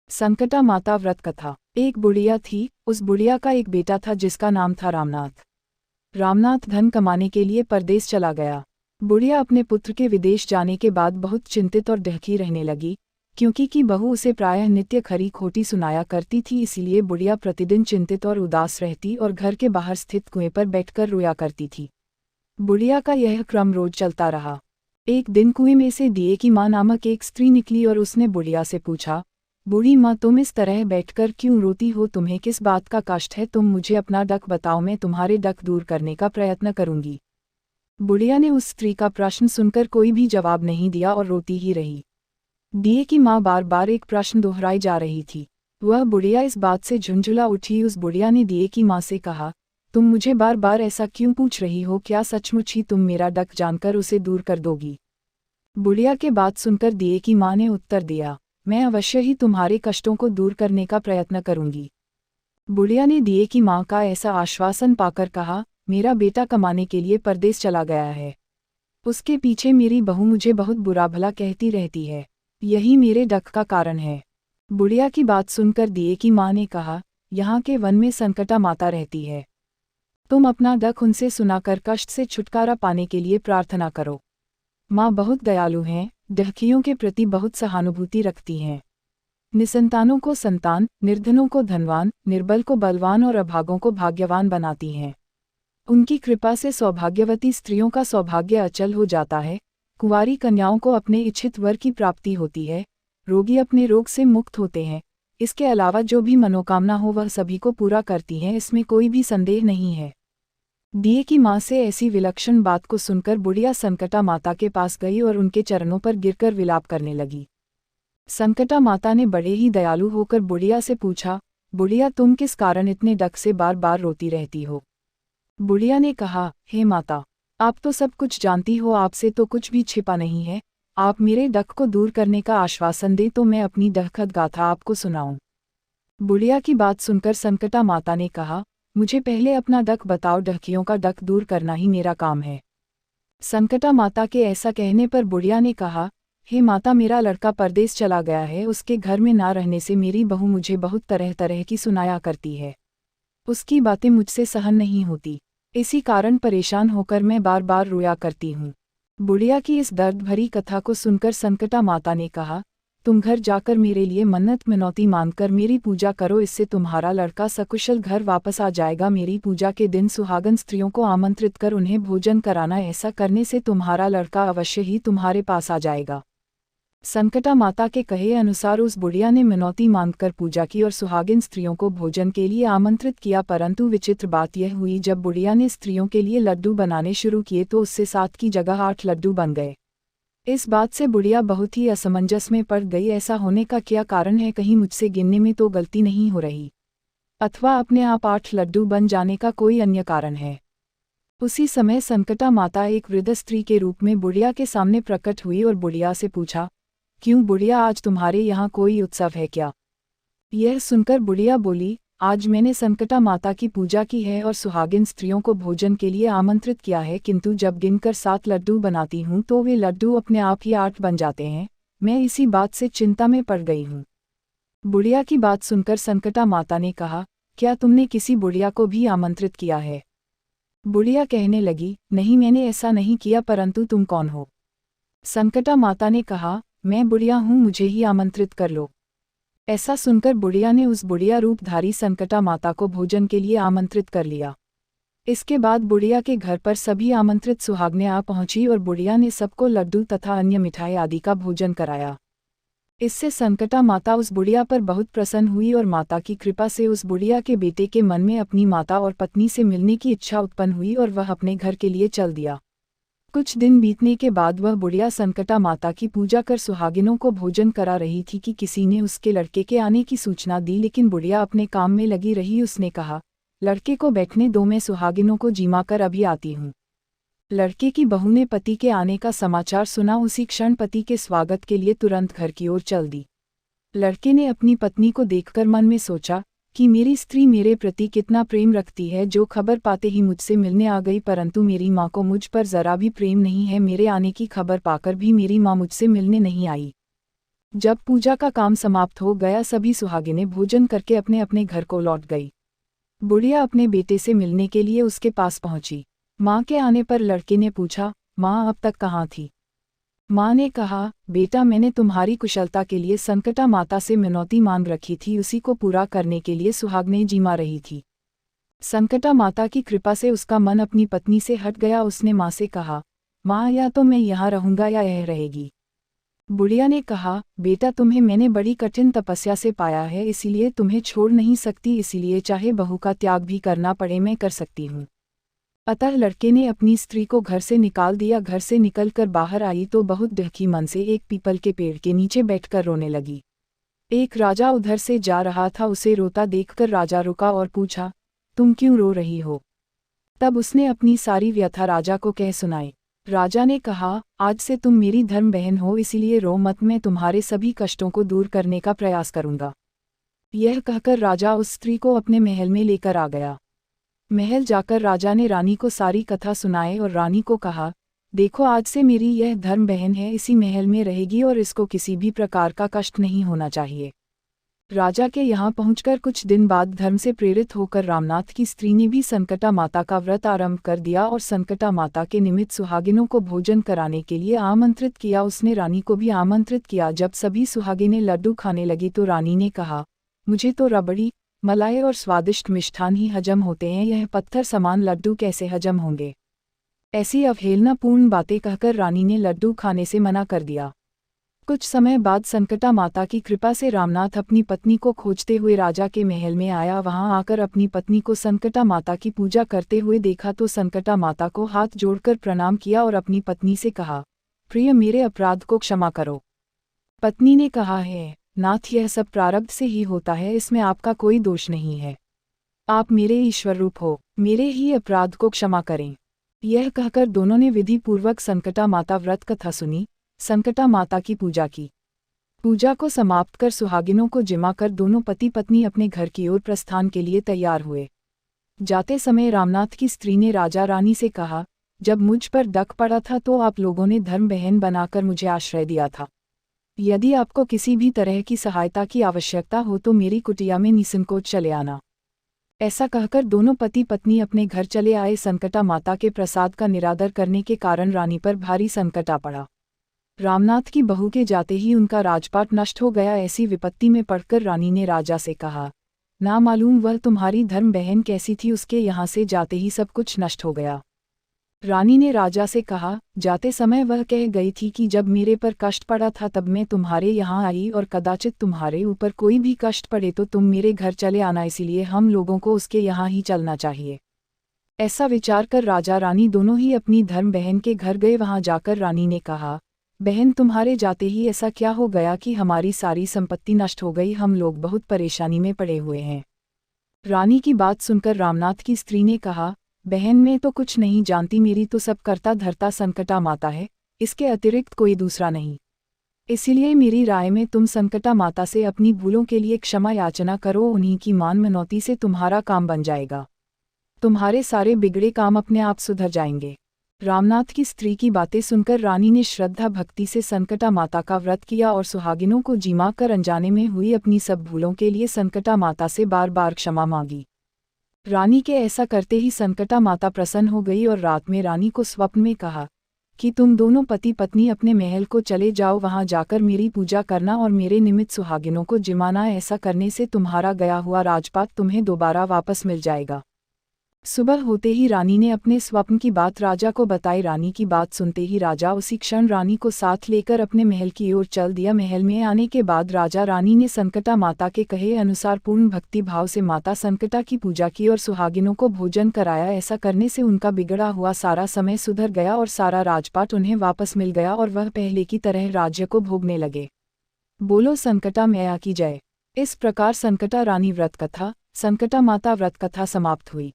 संकटा माता व्रत कथा। एक बुढ़िया थी। उस बुढ़िया का एक बेटा था जिसका नाम था रामनाथ। रामनाथ धन कमाने के लिए परदेश चला गया। बुढ़िया अपने पुत्र के विदेश जाने के बाद बहुत चिंतित और डहकी रहने लगी, क्योंकि की बहू उसे प्रायः नित्य खरी खोटी सुनाया करती थी। इसीलिए बुढ़िया प्रतिदिन चिंतित और उदास रहती और घर के बाहर स्थित कुएं पर बैठकर रोया करती थी। बुढ़िया का यह क्रम रोज चलता रहा। एक दिन कुएं में से दिए की माँ नामक एक स्त्री निकली और उसने बुढ़िया से पूछा, बूढ़ी माँ, तुम इस तरह बैठकर क्यों रोती हो? तुम्हें किस बात का कष्ट है? तुम मुझे अपना डक बताओ, मैं तुम्हारे डक दूर करने का प्रयत्न करूंगी। बुढ़िया ने उस स्त्री का प्रश्न सुनकर कोई भी जवाब नहीं दिया और रोती ही रही। दिए की माँ बार बार एक प्रश्न दोहराई जा रही थी। वह बुढ़िया इस बात से झुंझुला उठी। उस बुढ़िया ने दिए की माँ से कहा, तुम मुझे बार बार ऐसा क्यों पूछ रही हो? क्या सचमुच ही तुम मेरा डक जानकर उसे दूर कर दोगी? बुढ़िया के बात सुनकर दिए की माँ ने उत्तर दिया, मैं अवश्य ही तुम्हारे कष्टों को दूर करने का प्रयत्न करूंगी। बुढ़िया ने दिए की माँ का ऐसा आश्वासन पाकर कहा, मेरा बेटा कमाने के लिए परदेश चला गया है। उसके पीछे मेरी बहू मुझे बहुत बुरा भला कहती रहती है। यही मेरे डक का कारण है। बुढ़िया की बात सुनकर दिए की माँ ने कहा, यहाँ के वन में संकटा माता रहती है। तुम अपना डक उनसे सुनाकर कष्ट से छुटकारा पाने के लिए प्रार्थना करो। माँ बहुत दयालु हैं, डहकियों के प्रति बहुत सहानुभूति रखती हैं। निसंतानों को संतान, निर्धनों को धनवान, निर्बल को बलवान और अभागों को भाग्यवान बनाती हैं। उनकी कृपा से सौभाग्यवती स्त्रियों का सौभाग्य अचल हो जाता है, कुंवारी कन्याओं को अपने इच्छित वर की प्राप्ति होती है, रोगी अपने रोग से मुक्त होते हैं। इसके अलावा जो भी मनोकामना हो वह सभी को पूरा करती हैं, इसमें कोई भी संदेह नहीं है। दिए की माँ से ऐसी विलक्षण बात को सुनकर बुढ़िया संकटा माता के पास गई और उनके चरणों पर गिरकर विलाप करने लगी। संकटा माता ने बड़े ही दयालु होकर बुढ़िया से पूछा, बुढ़िया, तुम किस कारण इतने डक से बार बार रोती रहती हो? बुढ़िया ने कहा, हे माता, आप तो सब कुछ जानती हो, आपसे तो कुछ भी छिपा नहीं है। आप मेरे डक को दूर करने का आश्वासन दें तो मैं अपनी डहकत गाथा आपको सुनाऊं। बुढ़िया की बात सुनकर संकटा माता ने कहा, मुझे पहले अपना डक बताओ, डहकियों का डक दूर करना ही मेरा काम है। संकटा माता के ऐसा कहने पर बुढ़िया ने कहा, हे माता, मेरा लड़का परदेश चला गया है। उसके घर में ना रहने से मेरी बहू मुझे बहुत तरह तरह की सुनाया करती है। उसकी बातें मुझसे सहन नहीं होती। इसी कारण परेशान होकर मैं बार बार रोया करती हूँ। बुढ़िया की इस दर्द भरी कथा को सुनकर संकटा माता ने कहा, तुम घर जाकर मेरे लिए मन्नत मिनौती मांगकर मेरी पूजा करो, इससे तुम्हारा लड़का सकुशल घर वापस आ जाएगा। मेरी पूजा के दिन सुहागन स्त्रियों को आमंत्रित कर उन्हें भोजन कराना, ऐसा करने से तुम्हारा लड़का अवश्य ही तुम्हारे पास आ जाएगा। संकटा माता के कहे अनुसार उस बुढ़िया ने मिनौती मांगकर पूजा की और सुहागिन स्त्रियों को भोजन के लिए आमंत्रित किया। परंतु विचित्र बात यह हुई, जब बुढ़िया ने स्त्रियों के लिए लड्डू बनाने शुरू किए तो उससे 7 की जगह 8 लड्डू बन गए। इस बात से बुढ़िया बहुत ही असमंजस में पड़ गई। ऐसा होने का क्या कारण है? कहीं मुझसे गिनने में तो गलती नहीं हो रही, अथवा अपने आप 8 लड्डू बन जाने का कोई अन्य कारण है। उसी समय संकटा माता एक वृद्ध स्त्री के रूप में बुढ़िया के सामने प्रकट हुई और बुढ़िया से पूछा, क्यों बुढ़िया, आज तुम्हारे यहाँ कोई उत्सव है क्या? यह सुनकर बुढ़िया बोली, आज मैंने संकटा माता की पूजा की है और सुहागिन स्त्रियों को भोजन के लिए आमंत्रित किया है, किंतु जब गिनकर 7 लड्डू बनाती हूँ तो वे लड्डू अपने आप ही 8 बन जाते हैं। मैं इसी बात से चिंता में पड़ गई हूँ। बुढ़िया की बात सुनकर संकटा माता ने कहा, क्या तुमने किसी बुढ़िया को भी आमंत्रित किया है? बुढ़िया कहने लगी, नहीं, मैंने ऐसा नहीं किया, परंतु तुम कौन हो? संकटा माता ने कहा, मैं बुढ़िया हूँ, मुझे ही आमंत्रित कर लो। ऐसा सुनकर बुढ़िया ने उस बुढ़िया रूपधारी संकटा माता को भोजन के लिए आमंत्रित कर लिया। इसके बाद बुढ़िया के घर पर सभी आमंत्रित सुहागनें आ पहुंची और बुढ़िया ने सबको लड्डू तथा अन्य मिठाई आदि का भोजन कराया। इससे संकटा माता उस बुढ़िया पर बहुत प्रसन्न हुई और माता की कृपा से उस बुढ़िया के बेटे के मन में अपनी माता और पत्नी से मिलने की इच्छा उत्पन्न हुई और वह अपने घर के लिए चल दिया। कुछ दिन बीतने के बाद वह बुढ़िया संकटा माता की पूजा कर सुहागिनों को भोजन करा रही थी कि किसी ने उसके लड़के के आने की सूचना दी, लेकिन बुढ़िया अपने काम में लगी रही। उसने कहा, लड़के को बैठने दो, मैं सुहागिनों को जिमा कर अभी आती हूँ। लड़के की बहू ने पति के आने का समाचार सुना। उसी क्षण पति के स्वागत के लिए तुरंत घर की ओर चल दी। लड़के ने अपनी पत्नी को देखकर मन में सोचा कि मेरी स्त्री मेरे प्रति कितना प्रेम रखती है, जो खबर पाते ही मुझसे मिलने आ गई, परंतु मेरी माँ को मुझ पर जरा भी प्रेम नहीं है। मेरे आने की खबर पाकर भी मेरी माँ मुझसे मिलने नहीं आई। जब पूजा का काम समाप्त हो गया, सभी सुहागिनें भोजन करके अपने अपने घर को लौट गई। बुढ़िया अपने बेटे से मिलने के लिए उसके पास पहुंची। माँ के आने पर लड़के ने पूछा, माँ अब तक कहाँ थी? माँ ने कहा, बेटा मैंने तुम्हारी कुशलता के लिए संकटा माता से मिनौती मांग रखी थी, उसी को पूरा करने के लिए सुहागनें जीमा रही थी। संकटा माता की कृपा से उसका मन अपनी पत्नी से हट गया। उसने माँ से कहा, माँ या तो मैं यहाँ रहूँगा या यह रहेगी। बुढ़िया ने कहा, बेटा तुम्हें मैंने बड़ी कठिन तपस्या से पाया है, इसीलिए तुम्हें छोड़ नहीं सकती, इसीलिए चाहे बहू का त्याग भी करना पड़े मैं कर सकती हूँ। अतः लड़के ने अपनी स्त्री को घर से निकाल दिया। घर से निकलकर बाहर आई तो बहुत दुखी मन से एक पीपल के पेड़ के नीचे बैठकर रोने लगी। एक राजा उधर से जा रहा था, उसे रोता देखकर राजा रुका और पूछा, तुम क्यों रो रही हो? तब उसने अपनी सारी व्यथा राजा को कह सुनाई। राजा ने कहा, आज से तुम मेरी धर्म बहन हो, इसीलिए रो मत, मैं तुम्हारे सभी कष्टों को दूर करने का प्रयास करूंगा। यह कहकर राजा उस स्त्री को अपने महल में लेकर आ गया। महल जाकर राजा ने रानी को सारी कथा सुनाई और रानी को कहा, देखो आज से मेरी यह धर्म बहन है, इसी महल में रहेगी और इसको किसी भी प्रकार का कष्ट नहीं होना चाहिए। राजा के यहाँ पहुंचकर कुछ दिन बाद धर्म से प्रेरित होकर रामनाथ की स्त्री ने भी संकटा माता का व्रत आरंभ कर दिया और संकटा माता के निमित्त सुहागिनों को भोजन कराने के लिए आमंत्रित किया। उसने रानी को भी आमंत्रित किया। जब सभी सुहागिनें लड्डू खाने लगी तो रानी ने कहा, मुझे तो रबड़ी, मलाई और स्वादिष्ट मिष्ठान ही हजम होते हैं, यह पत्थर समान लड्डू कैसे हजम होंगे? ऐसी अवहेलनापूर्ण बातें कहकर रानी ने लड्डू खाने से मना कर दिया। कुछ समय बाद संकटा माता की कृपा से रामनाथ अपनी पत्नी को खोजते हुए राजा के महल में आया। वहां आकर अपनी पत्नी को संकटा माता की पूजा करते हुए देखा तो संकटा माता को हाथ जोड़कर प्रणाम किया और अपनी पत्नी से कहा, प्रिय मेरे अपराध को क्षमा करो। पत्नी ने कहा, है नाथ, यह सब प्रारब्ध से ही होता है, इसमें आपका कोई दोष नहीं है। आप मेरे ईश्वर रूप हो, मेरे ही अपराध को क्षमा करें। यह कहकर दोनों ने विधि पूर्वक संकटा माता व्रत कथा सुनी, संकटा माता की पूजा की। पूजा को समाप्त कर सुहागिनों को जिमा कर दोनों पति पत्नी अपने घर की ओर प्रस्थान के लिए तैयार हुए। जाते समय रामनाथ की स्त्री ने राजा रानी से कहा, जब मुझ पर डक पड़ा था तो आप लोगों ने धर्म बहन बनाकर मुझे आश्रय दिया था। यदि आपको किसी भी तरह की सहायता की आवश्यकता हो तो मेरी कुटिया में निसंकोच चले आना। ऐसा कहकर दोनों पति पत्नी अपने घर चले आए। संकटा माता के प्रसाद का निरादर करने के कारण रानी पर भारी संकट आ पड़ा। रामनाथ की बहू के जाते ही उनका राजपाट नष्ट हो गया। ऐसी विपत्ति में पड़कर रानी ने राजा से कहा, ना मालूम वह तुम्हारी धर्म बहन कैसी थी, उसके यहाँ से जाते ही सब कुछ नष्ट हो गया। रानी ने राजा से कहा, जाते समय वह कह गई थी कि जब मेरे पर कष्ट पड़ा था तब मैं तुम्हारे यहाँ आई और कदाचित तुम्हारे ऊपर कोई भी कष्ट पड़े तो तुम मेरे घर चले आना, इसलिए हम लोगों को उसके यहाँ ही चलना चाहिए। ऐसा विचार कर राजा रानी दोनों ही अपनी धर्म बहन के घर गए। वहां जाकर रानी ने कहा, बहन तुम्हारे जाते ही ऐसा क्या हो गया कि हमारी सारी संपत्ति नष्ट हो गई, हम लोग बहुत परेशानी में पड़े हुए हैं। रानी की बात सुनकर रामनाथ की स्त्री ने कहा, बहन मैं तो कुछ नहीं जानती, मेरी तो सब करता धरता संकटा माता है, इसके अतिरिक्त कोई दूसरा नहीं। इसीलिए मेरी राय में तुम संकटा माता से अपनी भूलों के लिए क्षमा याचना करो, उन्हीं की मान मनौती से तुम्हारा काम बन जाएगा, तुम्हारे सारे बिगड़े काम अपने आप सुधर जाएंगे। रामनाथ की स्त्री की बातें सुनकर रानी ने श्रद्धा भक्ति से संकटा माता का व्रत किया और सुहागिनों को जिमा कर अनजाने में हुई अपनी सब भूलों के लिए संकटा माता से बार बार क्षमा मांगी। रानी के ऐसा करते ही संकटा माता प्रसन्न हो गई और रात में रानी को स्वप्न में कहा कि तुम दोनों पति पत्नी अपने महल को चले जाओ, वहां जाकर मेरी पूजा करना और मेरे निमित्त सुहागिनों को जिमाना। ऐसा करने से तुम्हारा गया हुआ राजपाट तुम्हें दोबारा वापस मिल जाएगा। सुबह होते ही रानी ने अपने स्वप्न की बात राजा को बताई। रानी की बात सुनते ही राजा उसी क्षण रानी को साथ लेकर अपने महल की ओर चल दिया। महल में आने के बाद राजा रानी ने संकटा माता के कहे अनुसार पूर्ण भक्ति भाव से माता संकटा की पूजा की और सुहागिनों को भोजन कराया। ऐसा करने से उनका बिगड़ा हुआ सारा समय सुधर गया और सारा राजपाट उन्हें वापस मिल गया और वह पहले की तरह राज्य को भोगने लगे। बोलो संकटा मैया की जय। इस प्रकार संकटा रानी व्रत कथा, संकटा माता व्रत कथा समाप्त हुई।